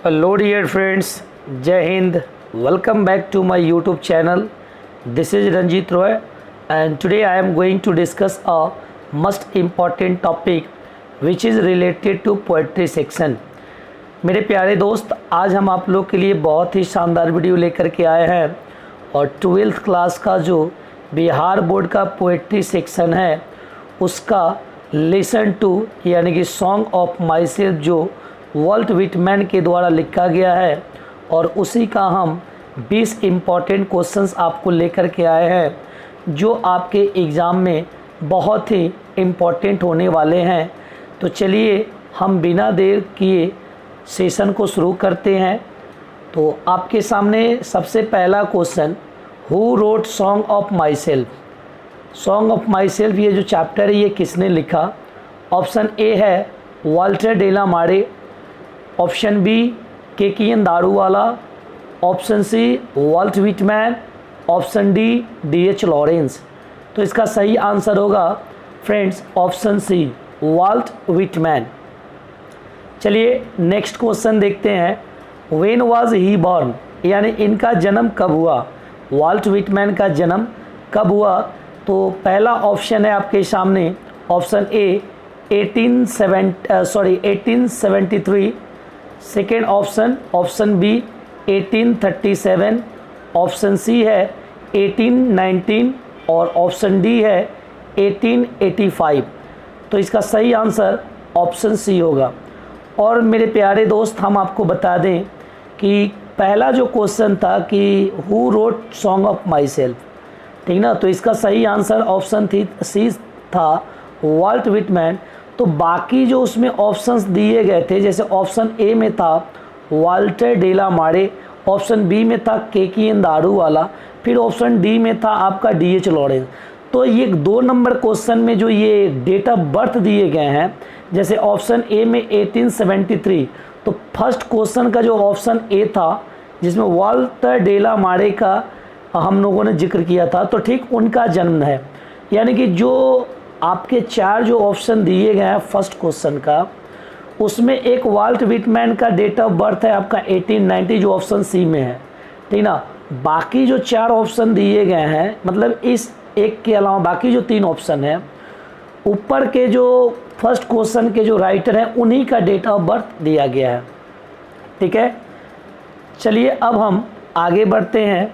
Hello dear friends, Jai Hind. Welcome back to my YouTube channel. This is Ranjit Roy and today I am going to discuss a most important topic which is related to poetry section. मेरे प्यारे दोस्त, आज हम आप लोग के लिए बहुत ही शानदार वीडियो लेकर के आए हैं और 12th क्लास का जो बिहार बोर्ड का पोएट्री सेक्शन है उसका लिसन टू यानी कि सॉन्ग ऑफ माई सेल्फ जो वॉल्ट विटमैन के द्वारा लिखा गया है और उसी का हम 20 इम्पॉर्टेंट क्वेश्चंस आपको लेकर के आए हैं जो आपके एग्ज़ाम में बहुत ही इम्पॉर्टेंट होने वाले हैं। तो चलिए हम बिना देर किए सेशन को शुरू करते हैं। तो आपके सामने सबसे पहला question, who wrote song of my self. Song of my self ये जो चैप्टर है ये किसने लिखा? ऑप्शन ए है Walter de la Mare, option B K N. Daruwalla, option C Walt Whitman, option D D H. Lawrence. तो इसका सही आंसर होगा friends option C Walt Whitman. चलिए नेक्स्ट क्वेश्चन देखते हैं, व्हेन वाज ही बॉर्न यानी इनका जन्म कब हुआ? वॉल्ट विटमैन का जन्म कब हुआ? तो पहला ऑप्शन है आपके सामने option A 1873, second option B 1837, option C है 1819 और ऑप्शन डी है 1885। तो इसका सही आंसर ऑप्शन सी होगा। और मेरे प्यारे दोस्त हम आपको बता दें कि पहला जो क्वेश्चन था कि who wrote song of my self, ठीक ना, तो इसका सही आंसर ऑप्शन सी था वॉल्ट विटमैन। तो बाकी जो उसमें ऑप्शंस दिए गए थे जैसे ऑप्शन ए में था Walter de la Mare, option B में था के.एन. दारूवाला, फिर ऑप्शन डी में था आपका डी.एच. लॉरेंस। तो ये 2 नंबर क्वेश्चन में जो ये डेट ऑफ बर्थ दिए गए हैं जैसे ऑप्शन ए में 1873, तो फर्स्ट क्वेश्चन का जो ऑप्शन ए था जिसमें वाल्टर डेला मारे का हम लोगों ने जिक्र किया था, तो ठीक उनका जन्म है। यानी कि जो आपके 4 जो ऑप्शन दिए गए हैं फर्स्ट क्वेश्चन का उसमें एक वॉल्ट विटमैन का डेट ऑफ बर्थ है आपका 1890 जो ऑप्शन सी में है, ठीक ना। बाकी जो 4 ऑप्शन दिए गए हैं मतलब इस एक के अलावा बाकी जो 3 ऑप्शन है ऊपर के जो फर्स्ट क्वेश्चन के जो राइटर हैं उन्हीं का डेट ऑफ बर्थ दिया गया है, ठीक है। चलिए अब हम आगे बढ़ते हैं।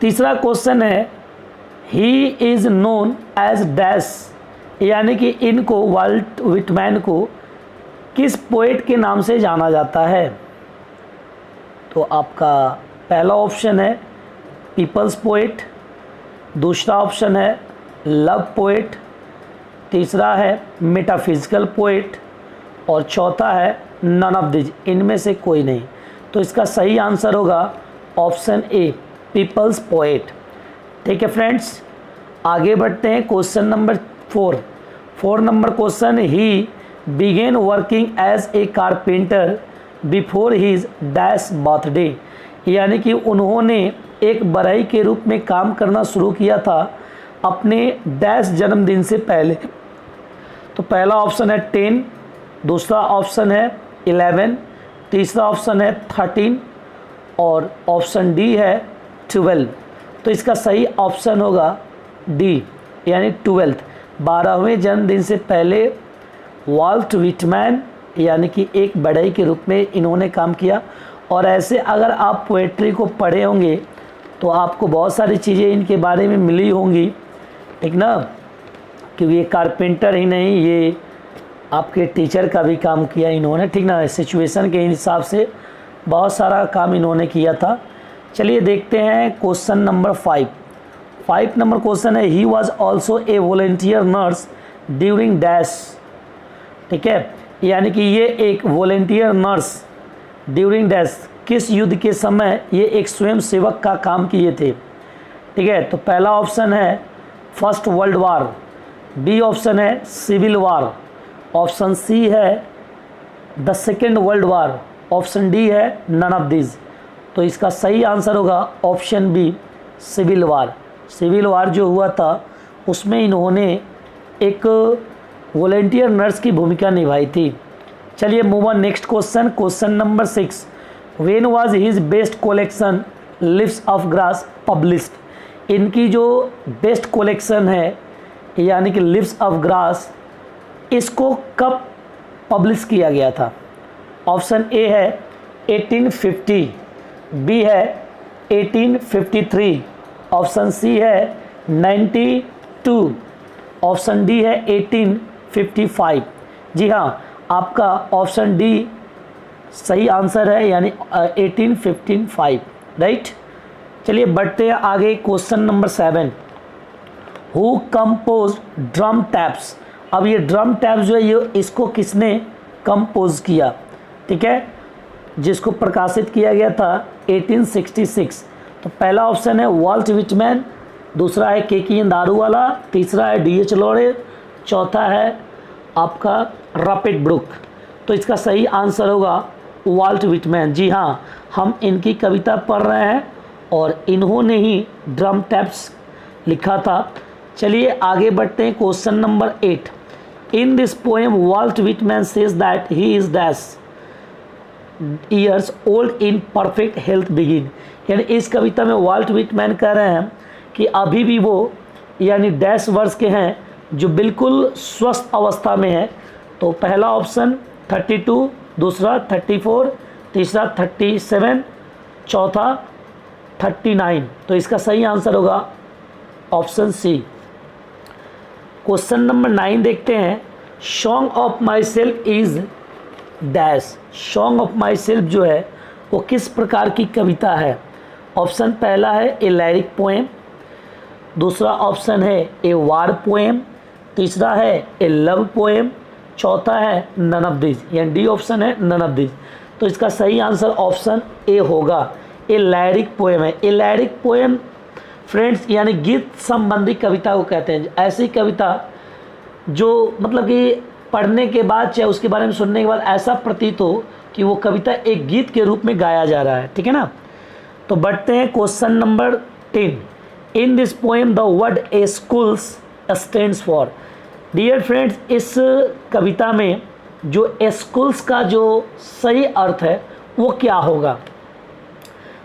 तीसरा क्वेश्चन है he is known as dash यानी कि इनको वॉल्ट विटमैन को किस पोएट के नाम से जाना जाता है? तो आपका पहला ऑप्शन है पीपल्स पोएट, दूसरा ऑप्शन है लव पोएट, तीसरा है मेटाफिजिकल पोएट और चौथा है नन ऑफ दिस, इनमें से कोई नहीं। तो इसका सही आंसर होगा ऑप्शन ए पीपल्स पोएट, ठीक है फ्रेंड्स। आगे बढ़ते हैं question number 4 number question, he began working as a carpenter before his dash birthday यानी कि उन्होंने एक बढ़ई के रूप में काम करना शुरू किया था अपने डैश जन्मदिन से पहले। तो पहला ऑप्शन है 10, दूसरा ऑप्शन है 11, तीसरा ऑप्शन है 13 और ऑप्शन डी है 12। तो इसका सही ऑप्शन होगा डी यानी 12th, 12वें जन्मदिन से पहले वॉल्ट विटमैन यानी कि एक बढ़ई के रूप में इन्होंने काम किया। और ऐसे अगर आप पोएट्री को पढ़े होंगे तो आपको बहुत सारी चीज़ें इनके बारे में मिली होंगी, ठीक ना, क्योंकि ये कारपेंटर ही नहीं ये आपके टीचर का भी काम किया इन्होंने, ठीक ना। सिचुएशन के हिसाब से बहुत सारा काम इन्होंने किया था। चलिए देखते हैं क्वेश्चन नंबर 5 नंबर क्वेश्चन है, he was also a volunteer nurse during dash, ठीक है, यानी कि ये एक वॉलेंटियर नर्स ड्यूरिंग डैश किस युद्ध के समय ये एक स्वयं सेवक का काम किए थे, ठीक है। तो पहला ऑप्शन है first world war, B option है सिविल वार, ऑप्शन सी है the second world war, option D है नन ऑफ दिस। तो इसका सही आंसर होगा option B civil war. Civil war जो हुआ था उसमें इन्होंने एक वॉलेंटियर नर्स की भूमिका निभाई थी। चलिए move on next question, question number 6। When was his best collection leaves of grass published. इनकी जो बेस्ट कलेक्शन है यानी कि लीव्स ऑफ ग्रास, इसको कब पब्लिश किया गया था? ऑप्शन ए है 1850, बी है 1853, ऑप्शन सी है 92, ऑप्शन डी है 1855। जी हाँ, आपका ऑप्शन डी सही आंसर है, यानी 1855, राइट। चलिए बढ़ते हैं आगे, question number 7। Who compose drum taps. अब ये ड्रम टैप्स जो है ये इसको किसने कंपोज किया? ठीक है, जिसको प्रकाशित किया गया था 1866। तो पहला ऑप्शन है वाल्ट विटमैन, दूसरा है के दारूवाला, तीसरा है D.H. लॉरेल, चौथा है आपका रॉबर्ट ब्रूक। तो इसका सही आंसर होगा वाल्ट विटमैन। जी हाँ, हम इनकी कविता पढ़ रहे हैं और इन्होंने ही ड्रम टैप्स लिखा था। चलिए आगे बढ़ते हैं, question number 8। In this poem Walt Whitman says that he is dash years old in perfect health begin. यानी इस कविता में वाल्ट विटमैन कह रहे हैं कि अभी भी वो यानी डैश वर्ष के हैं जो बिल्कुल स्वस्थ अवस्था में है। तो पहला ऑप्शन 32, दूसरा 34, तीसरा 37, चौथा 39। तो इसका सही आंसर होगा ऑप्शन सी। क्वेश्चन नंबर 9 देखते हैं। Song of my self is dash. Song of my self जो है वो किस प्रकार की कविता है? ऑप्शन पहला है ए लैरिक पोएम, दूसरा ऑप्शन है ए वार पोएम, तीसरा है ए लव पोएम, चौथा है नन ऑफ दिस, यानी डी ऑप्शन है नन ऑफ दिस। तो इसका सही आंसर ऑप्शन ए होगा, ए लैरिक पोएम है। ए लैरिक पोएम फ्रेंड्स यानी गीत संबंधी कविता को कहते हैं। ऐसी कविता जो मतलब कि पढ़ने के बाद चाहे उसके बारे में सुनने के बाद ऐसा प्रतीत हो कि वो कविता एक गीत के रूप में गाया जा रहा है, ठीक है ना। तो बढ़ते हैं question number 10। In this poem the word a schools stands for. Dear friends, इस कविता में जो स्कूल्स का जो सही अर्थ है वो क्या होगा?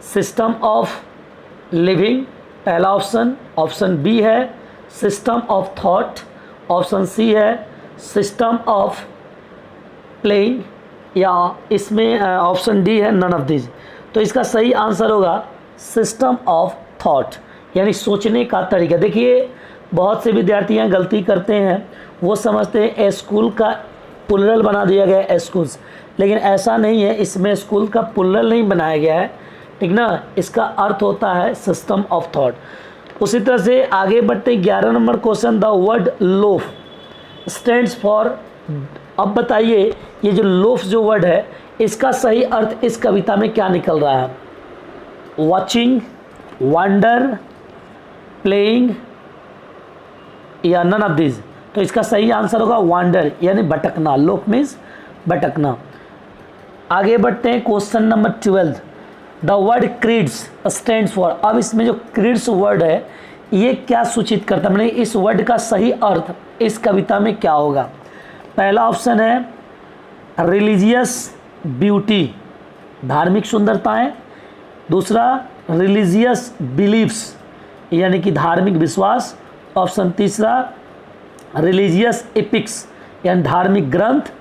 सिस्टम ऑफ लिविंग पहला ऑप्शन, ऑप्शन बी है system of thought, option C है सिस्टम ऑफ प्लेइंग, या इसमें ऑप्शन डी है नन ऑफ दिस। तो इसका सही आंसर होगा सिस्टम ऑफ थॉट, यानी सोचने का तरीका। देखिए बहुत से विद्यार्थी यहाँ गलती करते हैं, वो समझते हैं ए स्कूल का प्लुरल बना दिया गया है स्कूल्स, लेकिन ऐसा नहीं है, इसमें स्कूल का प्लुरल नहीं बनाया गया है, ठीक ना। इसका अर्थ होता है सिस्टम ऑफ थॉट। उसी तरह से आगे बढ़ते 11 number question. The word loaf stands for. अब बताइए ये जो लोफ जो वर्ड है इसका सही अर्थ इस कविता में क्या निकल रहा है? वॉचिंग, वंडर, प्लेइंग या नन ऑफ दिस। तो इसका सही आंसर होगा वंडर, यानी भटकना। लोफ मीन्स भटकना। आगे बढ़ते हैं question number 12। The word creeds stands for. अब इसमें जो क्रीड्स वर्ड है ये क्या सूचित करता है, मैंने इस वर्ड का सही अर्थ इस कविता में क्या होगा? पहला ऑप्शन है रिलीजियस ब्यूटी, धार्मिक सुंदरताएं, दूसरा रिलीजियस बिलीव्स यानी कि धार्मिक विश्वास, ऑप्शन तीसरा रिलीजियस एपिक्स यानी धार्मिक ग्रंथ,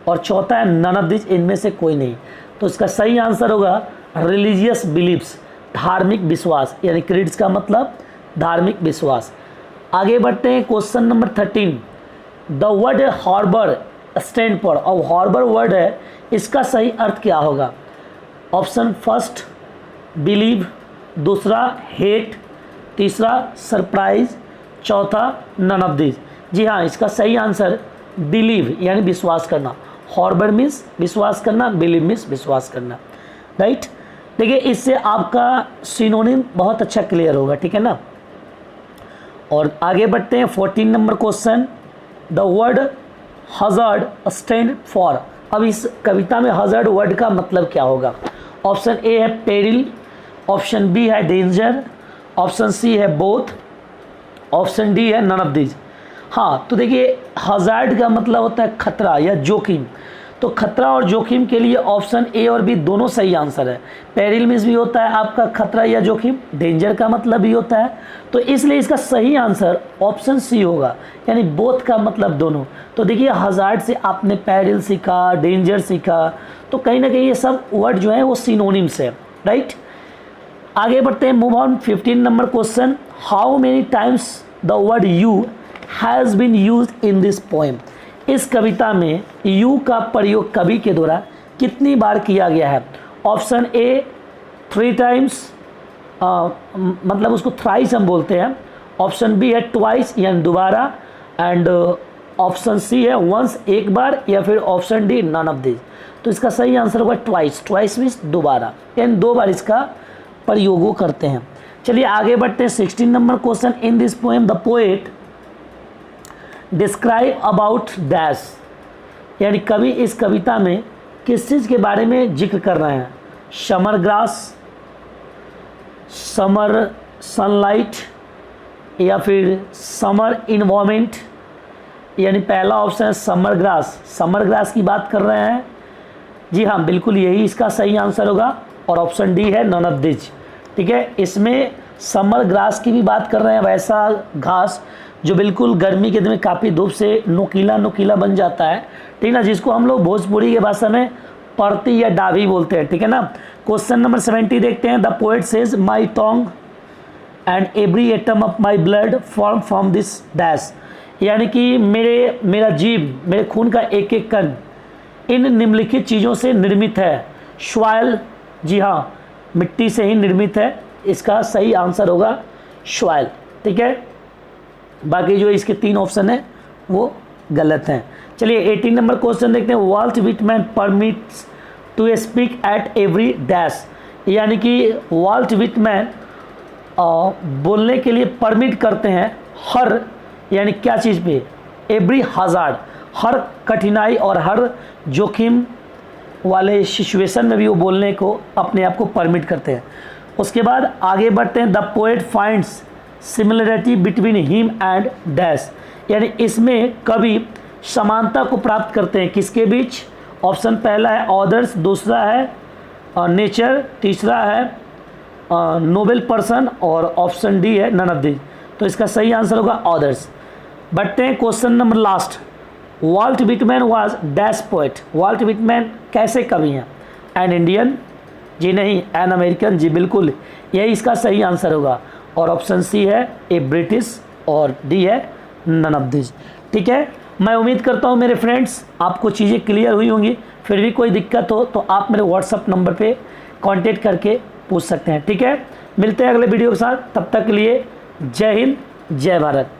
और चौथा है नन ऑफ दिस, इनमें से कोई नहीं। तो इसका सही आंसर होगा रिलीजियस बिलीव्स, धार्मिक विश्वास, यानी क्रीड्स का मतलब धार्मिक विश्वास। आगे बढ़ते हैं question number 13। The word harbour stand for. अब हार्बर वर्ड है इसका सही अर्थ क्या होगा? ऑप्शन फर्स्ट बिलीव, दूसरा हेट, तीसरा सरप्राइज, चौथा नन ऑफ दिस। जी हाँ, इसका सही आंसर बिलीव यानी विश्वास करना। हार्बर मीन्स विश्वास करना, बिलीव मीन्स विश्वास करना, राइट। देखिए इससे आपका सिनोनिम बहुत अच्छा क्लियर होगा, ठीक है ना। और आगे बढ़ते हैं 14 number question. The word hazard stand for. अब इस कविता में हज़ार्ड वर्ड का मतलब क्या होगा? ऑप्शन ए है पेरिल, ऑप्शन बी है डेंजर, ऑप्शन सी है बोथ, ऑप्शन डी है नन ऑफ दिस। हाँ, तो देखिए हज़ार्ड का मतलब होता है खतरा या जोखिम। तो खतरा और जोखिम के लिए ऑप्शन ए और बी दोनों सही आंसर है। पेरिल मीन्स भी होता है आपका खतरा या जोखिम, डेंजर का मतलब भी होता है, तो इसलिए इसका सही आंसर ऑप्शन सी होगा, यानी बोथ का मतलब दोनों। तो देखिए हजार्ड से आपने पेरिल सीखा, डेंजर सीखा, तो कहीं ना कहीं ये सब वर्ड जो है वो सिनोनिम्स है, राइट। आगे बढ़ते हैं, move on. 15 number question, how many times the word you has been used in this poem. इस कविता में यू का प्रयोग कवि के द्वारा कितनी बार किया गया है। ऑप्शन ए 3 टाइम्स, मतलब उसको थ्राइस हम बोलते हैं। ऑप्शन बी है ट्वाइस यानी दोबारा, एंड ऑप्शन सी है वंस एक बार, या फिर option D none of this. तो इसका सही आंसर होगा ट्वाइस। ट्वाइस मीन्स दोबारा, यानी 2 बार इसका प्रयोग करते हैं। चलिए आगे बढ़ते हैं। 16 number question, in this poem the poet describe about dash, यानी कवि इस कविता में किस चीज़ के बारे में जिक्र कर रहे हैं। समर ग्रास, समर सनलाइट, या फिर समर इन्वायरमेंट। यानी पहला ऑप्शन है समर ग्रास, समर ग्रास की बात कर रहे हैं। जी हाँ, बिल्कुल यही इसका सही आंसर होगा, और ऑप्शन डी है नन ऑफ दिस। ठीक है, इसमें समर ग्रास की भी बात कर रहे हैं, वैसा घास जो बिल्कुल गर्मी के दिन में काफ़ी धूप से नुकीला नुकीला बन जाता है, ठीक ना, जिसको हम लोग भोजपुरी के भाषा में परती या डाभी बोलते हैं, ठीक है ना। क्वेश्चन नंबर 70 देखते हैं। The poet says my tongue and every atom of my blood form from this dash, यानी कि मेरा जीव, मेरे खून का एक एक कण इन निम्नलिखित चीज़ों से निर्मित है। सॉइल, जी हाँ, मिट्टी से ही निर्मित है, इसका सही आंसर होगा सॉइल। ठीक है, बाकी जो इसके 3 ऑप्शन है वो गलत हैं। चलिए 18 नंबर क्वेश्चन देखते हैं। Walt Whitman permits to speak at every dash, यानी कि वाल्ट विटमैन बोलने के लिए परमिट करते हैं हर, यानी क्या चीज़ पे, एवरी हजार्ड, हर कठिनाई और हर जोखिम वाले सिचुएशन में भी वो बोलने को, अपने आप को परमिट करते हैं। उसके बाद आगे बढ़ते हैं। The poet finds similarity between him and dash, यानी इसमें कवि समानता को प्राप्त करते हैं किसके बीच। ऑप्शन पहला है ऑदर्स, दूसरा है नेचर, तीसरा है नोबल पर्सन, और ऑप्शन डी है नन ऑफ दिस। तो इसका सही आंसर होगा ऑदर्स। बढ़ते हैं question number last. Walt Whitman was dash poet, Walt Whitman कैसे कवि हैं। एन इंडियन, जी नहीं, एन अमेरिकन, जी बिल्कुल यही इसका सही आंसर होगा, और ऑप्शन सी है ए ब्रिटिश, और डी है नन ऑफ दिस। ठीक है, मैं उम्मीद करता हूँ मेरे फ्रेंड्स आपको चीज़ें क्लियर हुई होंगी। फिर भी कोई दिक्कत हो तो आप मेरे व्हाट्सअप नंबर पे कांटेक्ट करके पूछ सकते हैं। ठीक है, मिलते हैं अगले वीडियो के साथ, तब तक के लिए जय हिंद, जय भारत।